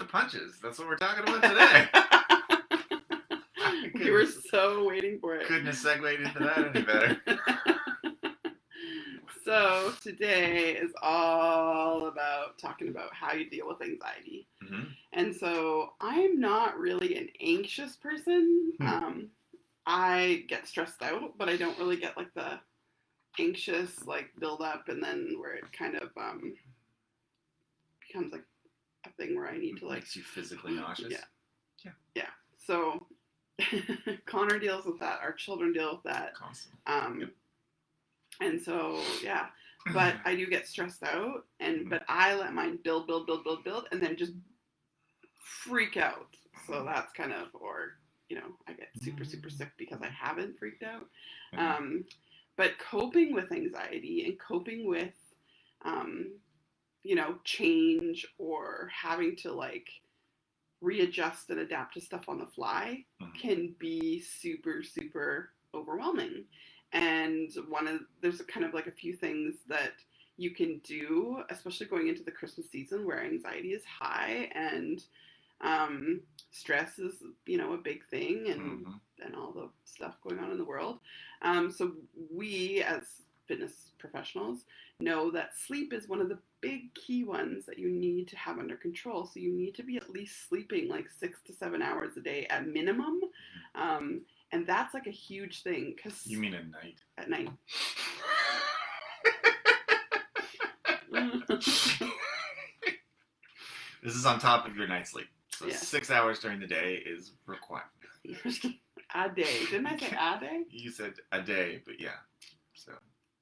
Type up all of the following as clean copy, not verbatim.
the punches. That's what we're talking about today. You were so waiting for it. Couldn't have segued into that any better. So today is all about talking about how you deal with anxiety. Mm-hmm. And so I'm not really an anxious person. I get stressed out, but I don't really get like the anxious like build up and then where it kind of becomes like a thing where I need to like makes you physically nauseous. Yeah. So Connor deals with that. Our children deal with that constantly. And so yeah, but I do get stressed out, but I let mine build, and then just freak out. So that's kind of, or I get super sick because I haven't freaked out. But coping with anxiety and coping with change or having to like readjust and adapt to stuff on the fly can be super overwhelming. And there's kind of like a few things that you can do, especially going into the Christmas season where anxiety is high and stress is, a big thing and all the stuff going on in the world. So we as fitness professionals know that sleep is one of the big key ones that you need to have under control. So you need to be at least sleeping like 6 to 7 hours a day at minimum. And that's like a huge thing. Cause you mean at night? At night. This is on top of your night's sleep. So yes. 6 hours during the day is required. A day. Didn't I say a day? You said a day, but yeah. So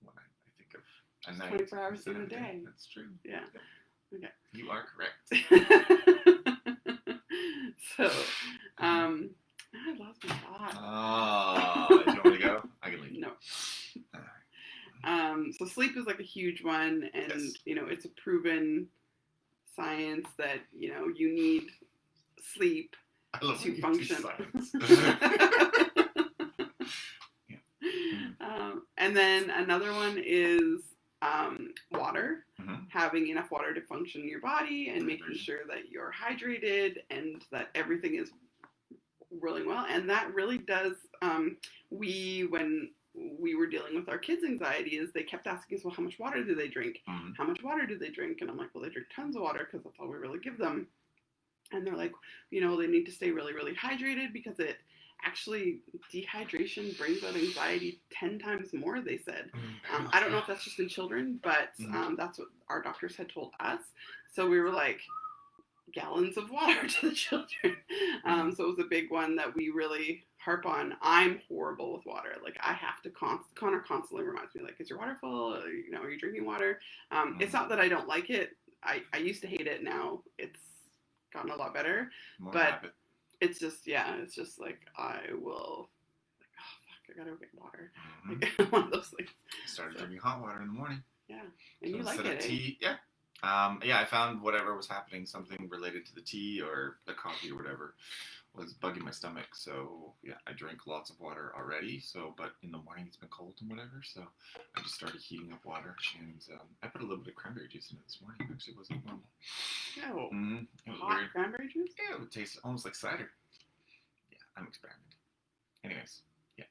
when I think of a night. 24 hours in a day. That's true. Yeah. Okay. You are correct. So, I lost my thought. Do you want me to go? I can leave. No. So sleep is like a huge one, and yes. It's a proven science that you need sleep to function. And then another one is water. Having enough water to function in your body and making sure that you're hydrated and that everything is rolling well. And that really does, when we were dealing with our kids' anxiety, is they kept asking us, well, how much water do they drink? How much water do they drink? And I'm like, well, they drink tons of water because that's all we really give them. And they're like, they need to stay really, really hydrated because it actually, dehydration brings out anxiety 10 times more, they said. I don't know if that's just in children, but that's what our doctors had told us. So we were like, gallons of water to the children. So it was a big one that we really harp on. I'm horrible with water. Like I have to Connor constantly reminds me, like, is your water full? Are you drinking water? It's not that I don't like it. I used to hate it. Now it's gotten a lot better. More but habit. It's just like I will, like, oh fuck, I gotta go get water. Like one of those things. I started drinking hot water in the morning. Yeah, and so you like it, of tea, eh? Yeah. I found whatever was happening, something related to the tea or the coffee or whatever, was bugging my stomach. So yeah, I drink lots of water already. So, but in the morning it's been cold and whatever. So I just started heating up water, and I put a little bit of cranberry juice in it this morning. It actually wasn't normal. Oh, It was hot weird. cranberry juice? Yeah, it would taste almost like cider. Yeah, I'm experimenting. Anyways, yeah.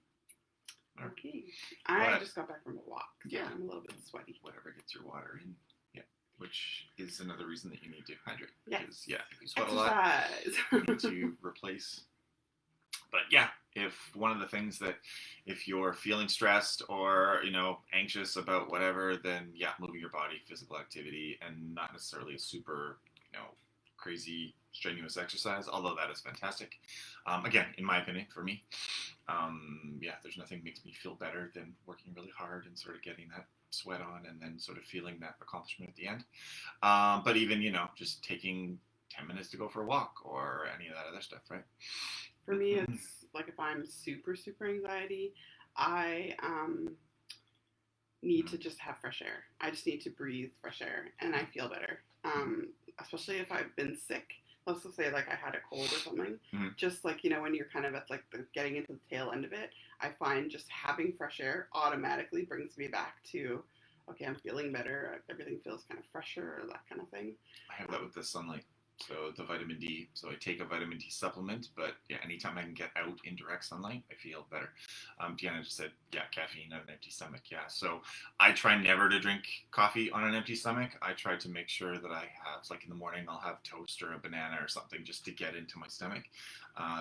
Okay. I just got back from a walk. So yeah, I'm a little bit sweaty. Whatever gets your water in. Yeah, which is another reason that you need to hydrate. Yes. Because, yeah, if you sweat Exercise. a lot, you need to replace. But yeah, if one of the things that if you're feeling stressed or, anxious about whatever, then yeah, moving your body, physical activity, and not necessarily a super, crazy strenuous exercise, although that is fantastic. Again, in my opinion, for me, there's nothing makes me feel better than working really hard and sort of getting that sweat on and then sort of feeling that accomplishment at the end. But even, just taking 10 minutes to go for a walk or any of that other stuff, right? For me, it's like if I'm super anxiety, I need to just have fresh air. I just need to breathe fresh air and I feel better. Especially if I've been sick. Let's just say like I had a cold or something. Just like, when you're kind of at like the getting into the tail end of it, I find just having fresh air automatically brings me back to, okay, I'm feeling better. Everything feels kind of fresher or that kind of thing. I have that with the sunlight. So the vitamin D. So I take a vitamin D supplement, but yeah, anytime I can get out in direct sunlight, I feel better. Deanna just said, yeah, caffeine on an empty stomach. Yeah. So I try never to drink coffee on an empty stomach. I try to make sure that I have, like in the morning, I'll have toast or a banana or something just to get into my stomach.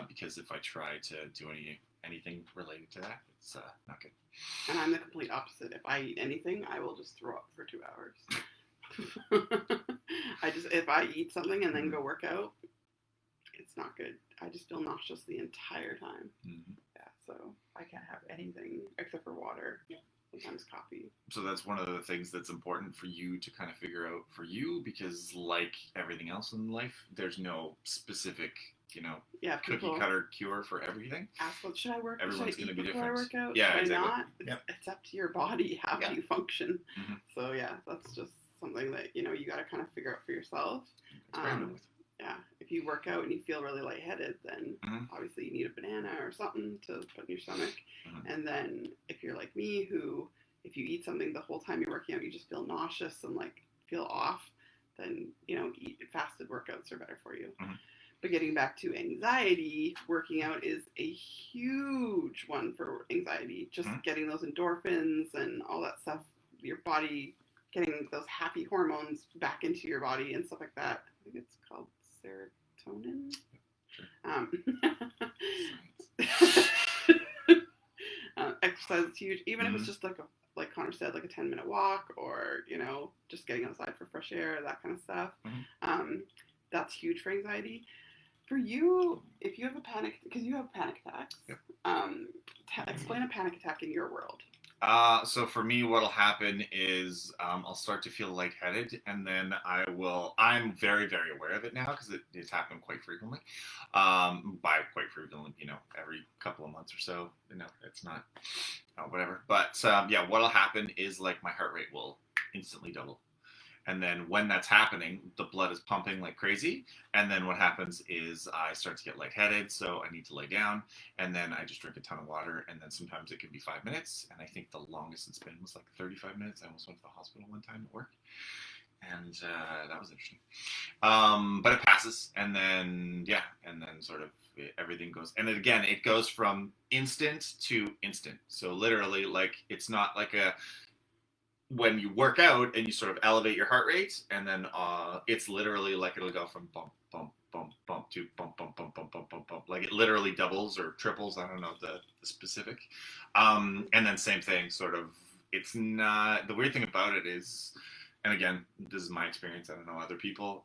Because if I try to do anything related to that, it's not good. And I'm the complete opposite. If I eat anything, I will just throw up for 2 hours. If I eat something and then go work out, it's not good. I just feel nauseous the entire time. Mm-hmm. Yeah, so I can't have anything except for water. Yeah. Sometimes coffee. So that's one of the things that's important for you to kind of figure out for you, because like everything else in life, there's no specific, cookie cutter cure for everything. Ask, well, should I work? Everyone's going to be different. I work out? Yeah, should exactly. I not? Yep. It's up to your body how you function. Mm-hmm. So yeah, that's just something that you got to kind of figure out for yourself. Yeah, if you work out and you feel really lightheaded, then obviously you need a banana or something to put in your stomach. Mm-hmm. And then if you're like me, who if you eat something the whole time you're working out, you just feel nauseous and like feel off, then fasted workouts are better for you. Mm-hmm. But getting back to anxiety, working out is a huge one for anxiety. Just getting those endorphins and all that stuff, your body getting those happy hormones back into your body and stuff like that. I think it's called serotonin. Exercise is huge, even if it's just like Connor said, like a 10-minute walk, or just getting outside for fresh air, that kind of stuff. That's huge for anxiety. For you, if you have because you have panic attacks, explain a panic attack in your world. So for me, what'll happen is I'll start to feel lightheaded, and then I'm very, very aware of it now because it's happened quite frequently. By quite frequently, every couple of months or so. It's not whatever. But what'll happen is like my heart rate will instantly double. And then when that's happening, the blood is pumping like crazy. And then what happens is I start to get lightheaded, so I need to lay down. And then I just drink a ton of water. And then sometimes it can be 5 minutes. And I think the longest it's been was like 35 minutes. I almost went to the hospital one time at work. And that was interesting. But it passes. And then, sort of everything goes. And then again, it goes from instant to instant. So literally, like, it's not like when you work out and you sort of elevate your heart rate, and then it's literally like it'll go from bump, bump, bump, bump to bump, bump, bump, bump, bump, bump, bump. Like it literally doubles or triples. I don't know the specific. And then same thing, sort of. It's not, the weird thing about it is, and again, this is my experience, I don't know other people,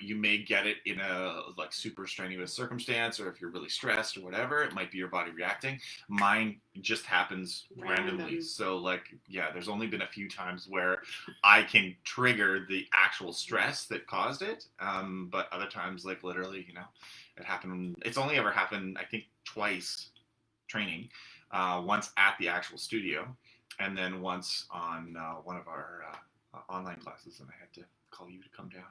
you may get it in a like super strenuous circumstance, or if you're really stressed or whatever, it might be your body reacting. Mine just happens randomly. So like, there's only been a few times where I can trigger the actual stress that caused it. But other times, like literally, it happened. It's only ever happened, I think, twice training, once at the actual studio, and then once on one of our online classes, and I had to call you to come down.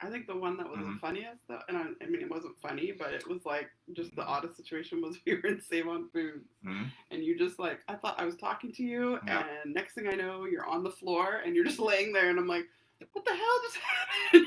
I think the one that was the funniest, though, and I mean, it wasn't funny, but it was like just the oddest situation was we were in Save on Foods, and you just like, I thought I was talking to you, and next thing I know, you're on the floor, and you're just laying there, and I'm like, what the hell just happened?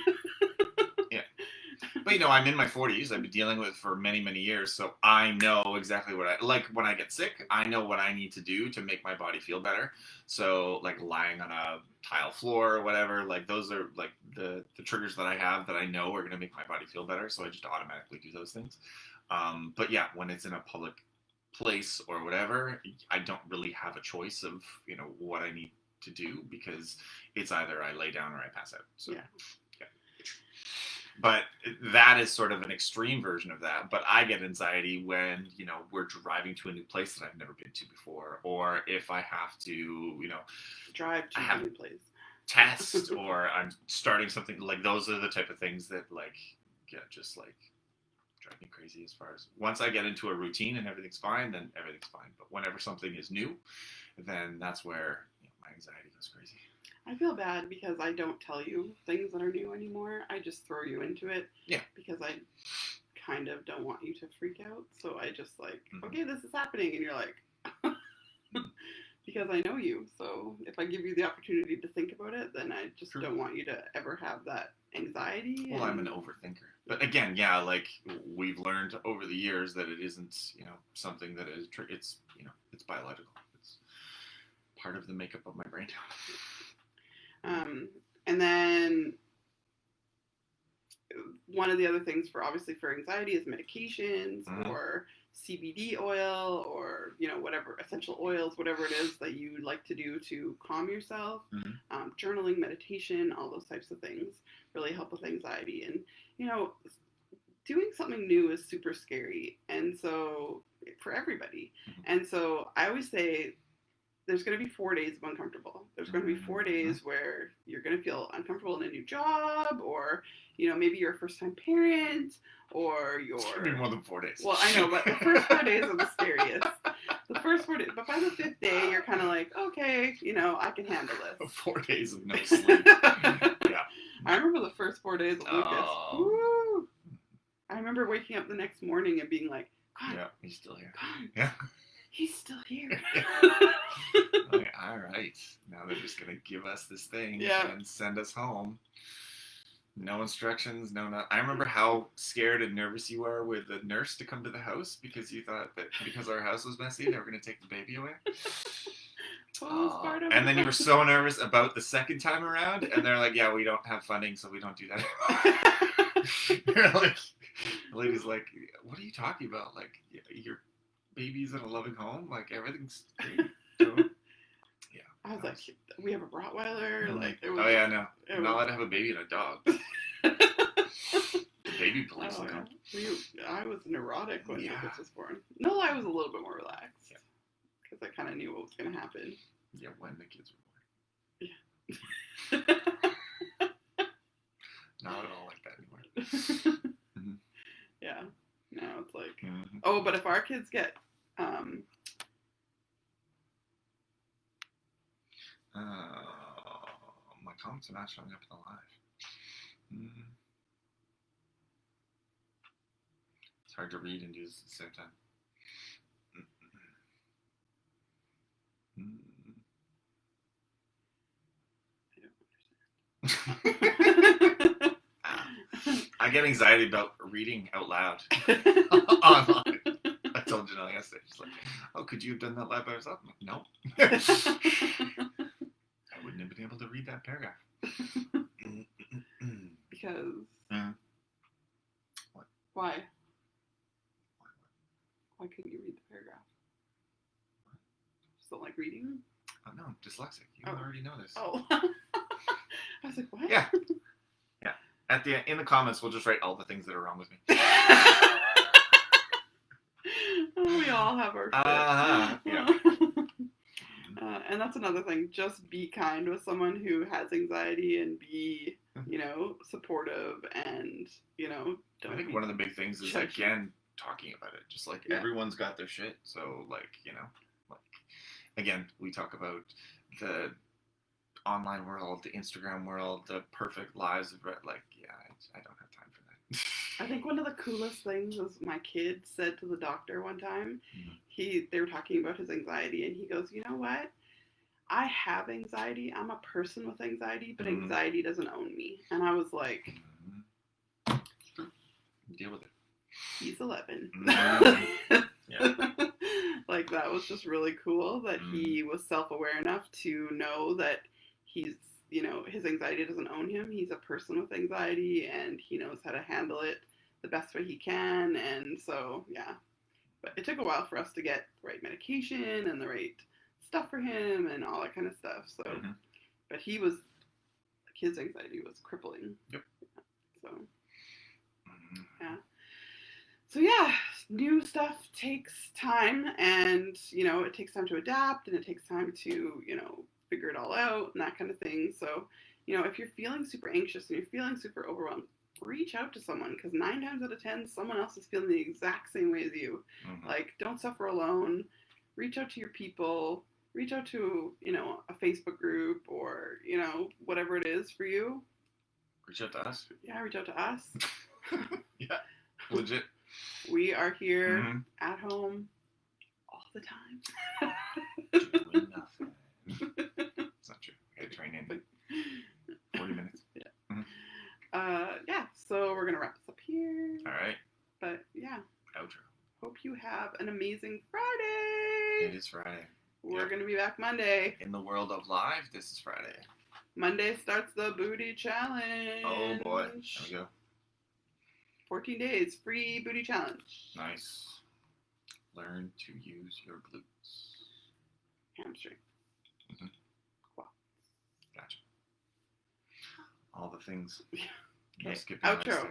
But I'm in my 40s. I've been dealing with it for many, many years, so I know exactly what I like. When I get sick, I know what I need to do to make my body feel better. So like lying on a tile floor or whatever, like those are like the triggers that I have that I know are going to make my body feel better. So I just automatically do those things. But when it's in a public place or whatever, I don't really have a choice of what I need to do, because it's either I lay down or I pass out. So But that is sort of an extreme version of that. But I get anxiety when, we're driving to a new place that I've never been to before. Or if I have to, drive to a new place. Test, or I'm starting something. Like, those are the type of things that, like, just, like, drive me crazy as far as... Once I get into a routine and everything's fine, then everything's fine. But whenever something is new, then that's where my anxiety goes crazy. I feel bad because I don't tell you things that are new anymore. I just throw you into it. Yeah. Because I kind of don't want you to freak out. So I just like, okay, this is happening. And you're like, because I know you. So if I give you the opportunity to think about it, then I just True. don't want you to ever have that anxiety. Well, I'm an overthinker. But again, yeah, like we've learned over the years that it isn't, something that is, it's, it's biological. It's part of the makeup of my brain. And then one of the other things for anxiety is medications or CBD oil or, whatever, essential oils, whatever it is that you like to do to calm yourself. Journaling, meditation, all those types of things really help with anxiety. And, doing something new is super scary. And so for everybody. And so I always say, there's going to be 4 days of uncomfortable. There's going to be 4 days where you're going to feel uncomfortable in a new job, or, maybe you're a first-time parent, or you're... It's going to be more than 4 days. Well, I know, but the first 4 days are the scariest. The first 4 days. But by the 5th day, you're kind of like, okay, I can handle this. 4 days of no sleep. Yeah. I remember the first 4 days of Lucas. Woo! I remember waking up the next morning and being like, God, yeah, he's still here. God, yeah. He's still here. Okay, all right. Now they're just going to give us this thing and send us home. No instructions, I remember how scared and nervous you were with the nurse to come to the house because you thought that because our house was messy, they were going to take the baby away. And then you were so nervous about the second time around, and they're like, yeah, we don't have funding, so we don't do that. You're like, the lady's like, what are you talking about? Like, your baby's in a loving home? Like, everything's great. Yeah. I was like, we have a Rottweiler. Like, no. I'm not allowed to have a baby and a dog. Baby police will come. I was neurotic when Lucas was born. No, I was a little bit more relaxed. Because I kind of knew what was going to happen. Yeah, when the kids were born. Yeah. Not at all like that anymore. Yeah. Now it's like, oh, but if our kids get, my comments are not showing up in the live. It's hard to read and use at the same time. I get anxiety about reading out loud online. I told Janelle yesterday, she's like, oh, could you have done that live by yourself? I'm like, no. I wouldn't have been able to read that paragraph. Because... What? Why? Why couldn't you read the paragraph? What? Just don't like reading? Oh, no, I'm dyslexic. You already know this. Oh. I was like, what? Yeah. In the comments, we'll just write all the things that are wrong with me. We all have our Yeah. And that's another thing. Just be kind with someone who has anxiety and be, supportive and, don't. I think one of the big things is, again, talking about it. Just like everyone's got their shit. So, like, again, we talk about the online world, the Instagram world, the perfect lives of, I don't have time for that. I think one of the coolest things was my kid said to the doctor one time, they were talking about his anxiety, and he goes, you know what? I have anxiety. I'm a person with anxiety, but anxiety doesn't own me. And I was like, deal with it. He's 11. Yeah. Like, that was just really cool that he was self-aware enough to know that he's, his anxiety doesn't own him. He's a person with anxiety, and he knows how to handle it the best way he can. And so, yeah. But it took a while for us to get the right medication and the right stuff for him and all that kind of stuff. So, but his anxiety was crippling. Yep. So, yeah. So, yeah, new stuff takes time, and, it takes time to adapt, and it takes time to, figure it all out and that kind of thing. So, if you're feeling super anxious and you're feeling super overwhelmed, reach out to someone, because 9 times out of 10, someone else is feeling the exact same way as you. Like, don't suffer alone. Reach out to your people. Reach out to, a Facebook group or, whatever it is for you. Reach out to us. Yeah, reach out to us. Yeah, legit. We are here at home all the time. Doing nothing. It's not true. I gotta train in 40 minutes. Yeah. Mm-hmm. Yeah, so we're gonna wrap this up here. All right. But yeah. Outro. Hope you have an amazing Friday. It is Friday. We're gonna be back Monday. In the world of live, this is Friday. Monday starts the booty challenge. Oh boy. There we go. 14 days, free booty challenge. Nice. Learn to use your glutes. Hamstring. Mm-hmm. Wow. Gotcha. All the things. Okay. Skipping Outro.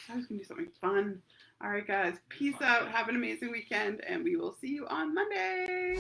I was going to do something fun. All right, guys. Peace out. Have an amazing weekend, and we will see you on Monday.